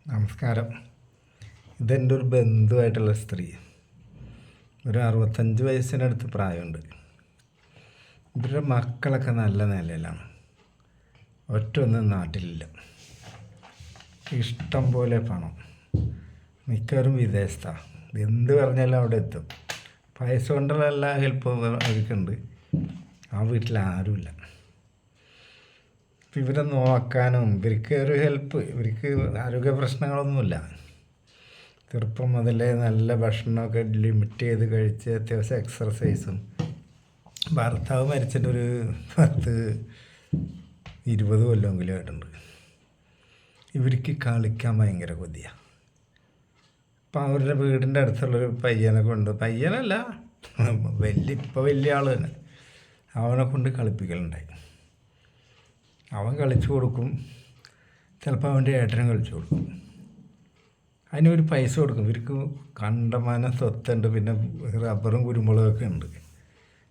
നമസ്കാരം. ഇതെൻ്റെ ഒരു ബന്ധുവായിട്ടുള്ള സ്ത്രീ, ഒരു 65 വയസ്സിനടുത്ത് പ്രായമുണ്ട്. ഇവരുടെ മക്കളൊക്കെ നല്ല നിലയിലാണ്. ഒറ്റൊന്നും നാട്ടിലില്ല. ഇഷ്ടം പോലെ പണം, മിക്കവരും വിദേശത്താണ്. എന്ത് പറഞ്ഞാലും അവിടെ എത്തും. പൈസ കൊണ്ടുള്ള എല്ലാ ഹെൽപ്പും അവർക്കുണ്ട്. ആ വീട്ടിൽ ആരുമില്ല. ഇവരെ നോക്കാനും ഇവർക്ക് ഒരു ഹെൽപ്പ്, ഇവർക്ക് ആരോഗ്യ പ്രശ്നങ്ങളൊന്നുമില്ല. ചെറുപ്പം മുതലേ നല്ല ഭക്ഷണമൊക്കെ ലിമിറ്റ് ചെയ്ത് കഴിച്ച് അത്യാവശ്യം എക്സർസൈസും. ഭർത്താവ് മരിച്ചിട്ടൊരു 10-20 കൊല്ലമെങ്കിലും ആയിട്ടുണ്ട്. ഇവർക്ക് കളിക്കാൻ ഭയങ്കര കൊതിയാണ്. അപ്പം അവരുടെ വീടിൻ്റെ അടുത്തുള്ളൊരു പയ്യനെ കൊണ്ട്, പയ്യനല്ല വലിയ ആൾ തന്നെ, അവനെ കൊണ്ട് കളിപ്പിക്കലുണ്ടായി. അവൻ കളിച്ചു കൊടുക്കും, ചിലപ്പോൾ അവൻ്റെ ഏട്ടനും കളിച്ചു കൊടുക്കും. അതിനൊരു പൈസ കൊടുക്കും. ഇവർക്ക് കണ്ടമാനം സ്വത്തുണ്ട്, പിന്നെ റബ്ബറും കുരുമുളകൊക്കെ ഉണ്ട്.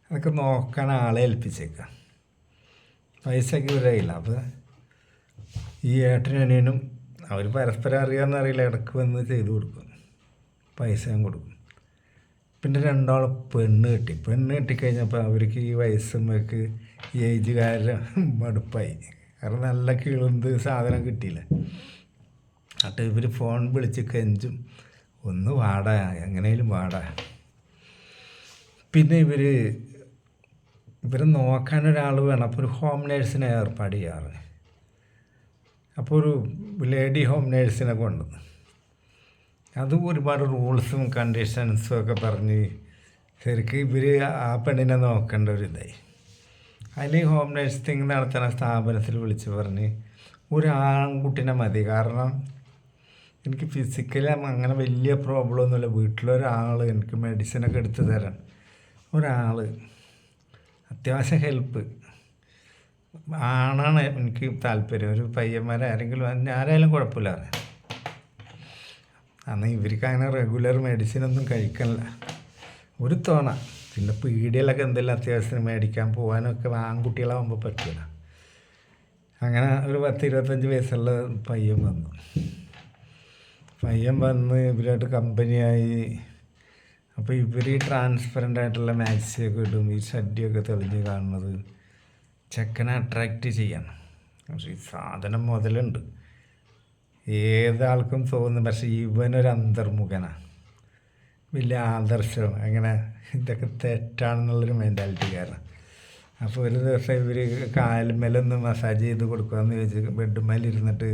അതൊക്കെ നോക്കാൻ ആളെ ഏൽപ്പിച്ചേക്കാം. പൈസയ്ക്ക് ഇവരായില്ല. അപ്പോൾ ഈ ഏട്ടനും അനിയനും അവർ പരസ്പരം അറിയാമെന്നറിയില്ല, ഇടയ്ക്ക് വന്ന് ചെയ്തു കൊടുക്കും, പൈസയും കൊടുക്കും. പിന്നെ രണ്ടാളും പെണ്ണ് കിട്ടിക്കഴിഞ്ഞപ്പോൾ അവർക്ക് ഈ വയസ്സുമ്മക്ക് ഈ ഏജുകാരുടെ മടുപ്പായി. കാരണം നല്ല കിളുന്ത് സാധനം കിട്ടിയില്ല. എന്നിട്ട് ഇവർ ഫോൺ വിളിച്ച് കെഞ്ചും, ഒന്ന് വാടാ, എങ്ങനെയും വാടാ. പിന്നെ ഇവരെ നോക്കാനൊരാൾ വേണം. അപ്പോൾ ഒരു ഹോം നേഴ്സിനെ ഏർപ്പാട് ചെയ്യാറ്. അപ്പോൾ ഒരു ലേഡി ഹോം നേഴ്സിനെ കൊണ്ടുവന്നു. അതും ഒരുപാട് റൂൾസും കണ്ടീഷൻസും ഒക്കെ പറഞ്ഞ് ശരിക്കും ഇവർ ആ പെണ്ണിനെ നോക്കേണ്ട ഒരു ഇതായി. അതിൽ ഹോം നേഴ്സിങ് നടത്തുന്ന സ്ഥാപനത്തിൽ വിളിച്ച് പറഞ്ഞ് ഒരാൺകുട്ടീനെ മതി. കാരണം എനിക്ക് ഫിസിക്കലി അങ്ങനെ വലിയ പ്രോബ്ലം ഒന്നുമില്ല. വീട്ടിലൊരാൾ എനിക്ക് മെഡിസിനൊക്കെ എടുത്ത് തരാൻ ഒരാൾ, അത്യാവശ്യം ഹെൽപ്പ് ആണാണ് എനിക്ക് താല്പര്യം. ഒരു പയ്യന്മാരാരെങ്കിലും ആരായാലും കുഴപ്പമില്ല. അന്ന് ഇവർക്ക് അങ്ങനെ റെഗുലർ മെഡിസിനൊന്നും കഴിക്കണില്ല. ഒരു തോണ പിന്നെ പീടികയിലൊക്കെ എന്തെങ്കിലും അത്യാവശ്യത്തിന് മേടിക്കാൻ പോകാനൊക്കെ ആൺകുട്ടികളാകുമ്പോൾ പറ്റില്ല. അങ്ങനെ ഒരു 10-25 വയസ്സുള്ള പയ്യൻ വന്ന് ഇവരായിട്ട് കമ്പനിയായി. അപ്പോൾ ഇവർ ഈ ട്രാൻസ്പെറൻ്റ് ആയിട്ടുള്ള മാക്സിയൊക്കെ ഇടും, ഈ ഷഡ്ഡിയൊക്കെ തെളിഞ്ഞ് കാണുന്നത് ചെക്കനെ അട്രാക്റ്റ് ചെയ്യണം. പക്ഷേ ഈ സാധനം മുതലുണ്ട്, ഏതാൾക്കും തോന്നും. പക്ഷേ ഇവനൊരു അന്തർമുഖനാണ്, വലിയ ആദർശം. അങ്ങനെ ഇതൊക്കെ തെറ്റാണെന്നുള്ളൊരു മെൻറ്റാലിറ്റിക്കാരനാണ്. അപ്പോൾ ഒരു ദിവസം ഇവർ കാലുമേലൊന്ന് മസാജ് ചെയ്ത് കൊടുക്കുകയെന്ന് ചോദിച്ച് ബെഡുമേലിരുന്നിട്ട്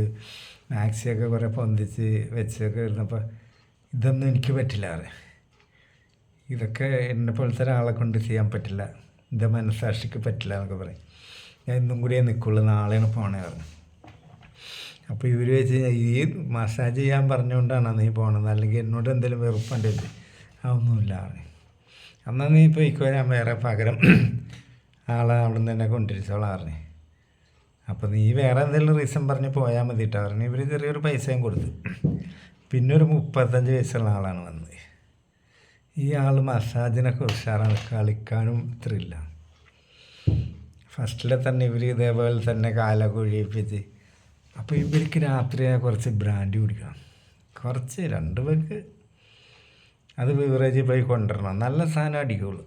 മാക്സിയൊക്കെ കുറേ പൊന്തിച്ച് വെച്ചൊക്കെ ഇരുന്നപ്പോൾ ഇതൊന്നും എനിക്ക് പറ്റില്ല. ഇതൊക്കെ എന്നെ പോലത്തെ ഒരാളെ കൊണ്ട് ചെയ്യാൻ പറ്റില്ല, എൻ്റെ മനസ്സാക്ഷിക്ക് പറ്റില്ല എന്നൊക്കെ പറയും. ഞാൻ ഇന്നും കൂടിയേ നിൽക്കുള്ളൂ, നാളെയാണ് പോണേ പറഞ്ഞു. അപ്പോൾ ഇവർ വെച്ച് ഈ മസാജ് ചെയ്യാൻ പറഞ്ഞുകൊണ്ടാണ് നീ പോകണത്, അല്ലെങ്കിൽ എന്നോട് എന്തെങ്കിലും വെറുപ്പുണ്ടല്ലേ? അതൊന്നുമില്ല. എന്നാൽ നീ ഇപ്പോൾ ഇക്കോ, ഞാൻ വേറെ പകരം ആളെ അവിടെ നിന്ന് തന്നെ കൊണ്ടിരിച്ചോളാറിന്. അപ്പോൾ നീ വേറെ എന്തെങ്കിലും റീസൺ പറഞ്ഞ് പോയാൽ മതിയിട്ടാ പറഞ്ഞു. ഇവർ ചെറിയൊരു പൈസയും കൊടുത്തു. പിന്നെ ഒരു 35 വയസ്സുള്ള ആളാണ് വന്നത്. ഈ ആൾ മസാജിനൊക്കെ ഉഷാറാണ്, കളിക്കാനും ത്രില്ല. ഫസ്റ്റിലെ തന്നെ ഇവർ ഇതേപോലെ തന്നെ കാലൊക്കെ ഒഴിയിപ്പിച്ച്. അപ്പോൾ ഇവർക്ക് രാത്രി കുറച്ച് ബ്രാൻഡി കുടിക്കണം, കുറച്ച് 2 പേർക്ക്. അത് ബിവറേജിൽ പോയി കൊണ്ടുവരണം, നല്ല സാധനം അടിക്കുള്ളൂ.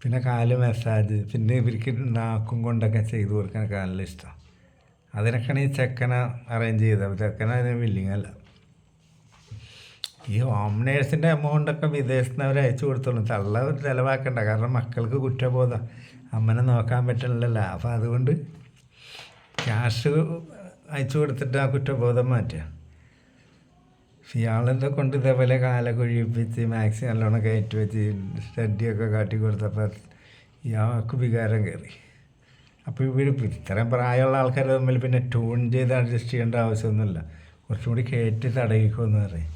പിന്നെ കാല് മസാജ്, പിന്നെ ഇവർക്ക് നാക്കും കൊണ്ടൊക്കെ ചെയ്ത് കൊടുക്കാനൊക്കെ നല്ല ഇഷ്ടം. അതിനൊക്കെയാണ് ഈ ചെക്കനെ അറേഞ്ച് ചെയ്തത്. ചെക്കന അതിന് വില്ലിങ്ങല്ല. ഈ ഹോം നേഴ്സിൻ്റെ എമൗണ്ടൊക്കെ വിദേശത്ത് നിന്ന് അവർ അയച്ചു കൊടുത്തോളും, തള്ള ചിലവാക്കണ്ട. കാരണം മക്കൾക്ക് കുറ്റബോധം, അമ്മനെ നോക്കാൻ പറ്റില്ലല്ലോ. അപ്പോൾ അതുകൊണ്ട് ക്യാഷ് അയച്ചു കൊടുത്തിട്ട് ആ കുറ്റബോധം മാറ്റുക. ഇയാളെന്താ കൊണ്ട് ഇതേപോലെ കാലൊക്കെ ഒഴിപ്പിച്ച് മാക്സി നല്ലോണം കയറ്റി വെച്ച് ഷഡ്ഡിയൊക്കെ കാട്ടി കൊടുത്തപ്പോൾ ഇയാൾക്ക് വികാരം കയറി. അപ്പോൾ ഇവർ ഇത്രയും പ്രായമുള്ള ആൾക്കാർ തമ്മിൽ പിന്നെ ട്യൂൺ ചെയ്ത് അഡ്ജസ്റ്റ് ചെയ്യേണ്ട ആവശ്യമൊന്നുമില്ല. കുറച്ചും കൂടി കയറ്റി തടയിക്കുമെന്ന് പറയും.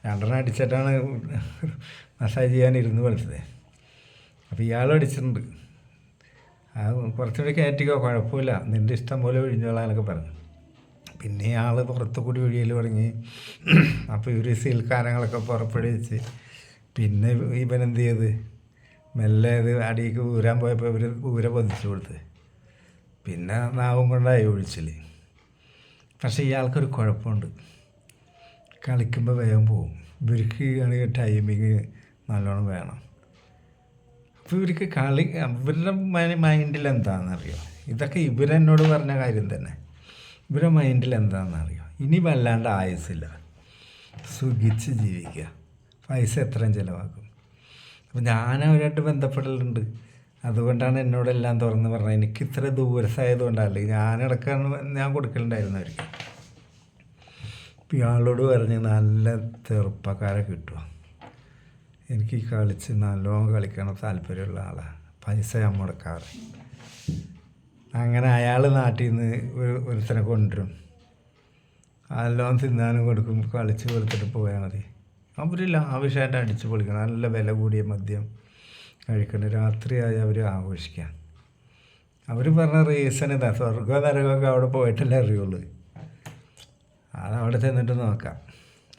2 അടിച്ചിട്ടാണ് മസാജ് ചെയ്യാനിരുന്ന് വിളിച്ചത്. അപ്പോൾ ഇയാളും അടിച്ചിട്ടുണ്ട്. അത് കുറച്ചുകൂടി കയറ്റിക്കോ, കുഴപ്പമില്ല, നിൻ്റെ ഇഷ്ടം പോലെ ഒഴിഞ്ഞോളാനൊക്കെ പറഞ്ഞു. പിന്നെ ആൾ പുറത്തു കൂടി ഒഴിയൽ തുടങ്ങി. അപ്പോൾ ഇവർ സീൽക്കാരങ്ങളൊക്കെ പുറപ്പെടുവിച്ച്. പിന്നെ ഇവനെന്ത് ചെയ്ത് മെല്ലെ ഇത് അടിക്ക് ഊരാൻ പോയപ്പോൾ ഇവർ ഊര പൊതിച്ചു കൊടുത്ത്. പിന്നെ നാവും കൊണ്ടായി ഒഴിച്ചിൽ. പക്ഷേ ഇയാൾക്കൊരു കുഴപ്പമുണ്ട്, കളിക്കുമ്പോൾ വേഗം പോവും. ഇവർക്ക് ആണെങ്കിൽ ടൈമിങ് നല്ലോണം വേണം. അപ്പോൾ ഇവർക്ക് ഇവരുടെ മൈൻഡിൽ എന്താണെന്നറിയോ? ഇതൊക്കെ ഇവരെന്നോട് പറഞ്ഞ കാര്യം തന്നെ. ഇവരുടെ മൈൻഡിൽ എന്താണെന്നറിയോ? ഇനി വല്ലാണ്ട് ആയുസില്ല, സുഖിച്ച് ജീവിക്കുക, പൈസ എത്രയും ചിലവാക്കും. അപ്പോൾ ഞാൻ അവരായിട്ട് ബന്ധപ്പെടലുണ്ട്. അതുകൊണ്ടാണ് എന്നോടെല്ലാം തുറന്ന് പറഞ്ഞത്. എനിക്ക് ഇത്ര ദൂരസായതുകൊണ്ടല്ലേ ഞാൻ കൊടുക്കലുണ്ടായിരുന്നു അവർക്ക്. ഇപ്പം ഇയാളോട് പറഞ്ഞ് നല്ല ചെറുപ്പക്കാരെ കിട്ടുമോ? എനിക്ക് കളിച്ച് നല്ലോണം കളിക്കണം താല്പര്യമുള്ള ആളാണ്, പൈസ ഞാൻ മുടക്കാറ്. അങ്ങനെ അയാൾ നാട്ടിൽ നിന്ന് ഒരുത്തനെ കൊണ്ടുവരും, നല്ലോണം തിന്നാനും കൊടുക്കും, കളിച്ച് കൊടുത്തിട്ട് പോയാൽ മതി. അവർ ലാവിഷായിട്ട് അടിച്ച് പൊളിക്കണം, നല്ല വില കൂടിയ മദ്യം കഴിക്കണം, രാത്രിയായി അവർ ആഘോഷിക്കാം. അവർ പറഞ്ഞ റീസൺ ഇതാ, സ്വർഗവും നരകമൊക്കെ അവിടെ പോയിട്ടല്ലേ അറിയുള്ളൂ. അതവിടെ ചെന്നിട്ട് നോക്കാം.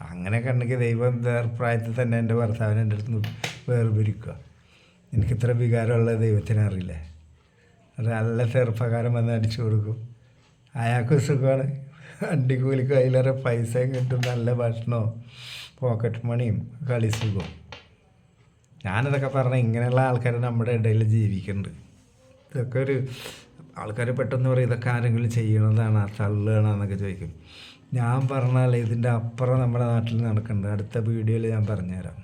അങ്ങനെയൊക്കെ ഉണ്ടെങ്കിൽ ദൈവം പ്രായത്തിൽ തന്നെ എൻ്റെ ഭർത്താവിനെ എൻ്റെ അടുത്ത് വേർപിരിക്കുക. എനിക്കിത്ര വികാരമുള്ള ദൈവത്തിനെ അറിയില്ലേ. അത് നല്ല ചെറുപ്പക്കാരൻ വന്ന് അടിച്ചു കൊടുക്കും, അയാൾക്ക് സുഖമാണ്, വണ്ടിക്കൂലിക്ക് അതിലേറെ പൈസയും കിട്ടും, നല്ല ഭക്ഷണവും പോക്കറ്റ് മണിയും കളി സുഖവും. ഞാനിതൊക്കെ പറഞ്ഞാൽ ഇങ്ങനെയുള്ള ആൾക്കാർ നമ്മുടെ ഇടയിൽ ജീവിക്കുന്നുണ്ട്. ഇതൊക്കെ ഒരു ആൾക്കാർ പെട്ടെന്ന് പറയും ഇതൊക്കെ ആരെങ്കിലും ചെയ്യണതാണ്, തള്ളുകയാണെന്നൊക്കെ ചോദിക്കും. ഞാൻ പറഞ്ഞാൽ ഇതിൻ്റെ അപ്പുറം നമ്മുടെ നാട്ടിൽ നടക്കുന്നുണ്ട്. അടുത്ത വീഡിയോയിൽ ഞാൻ പറഞ്ഞുതരാം.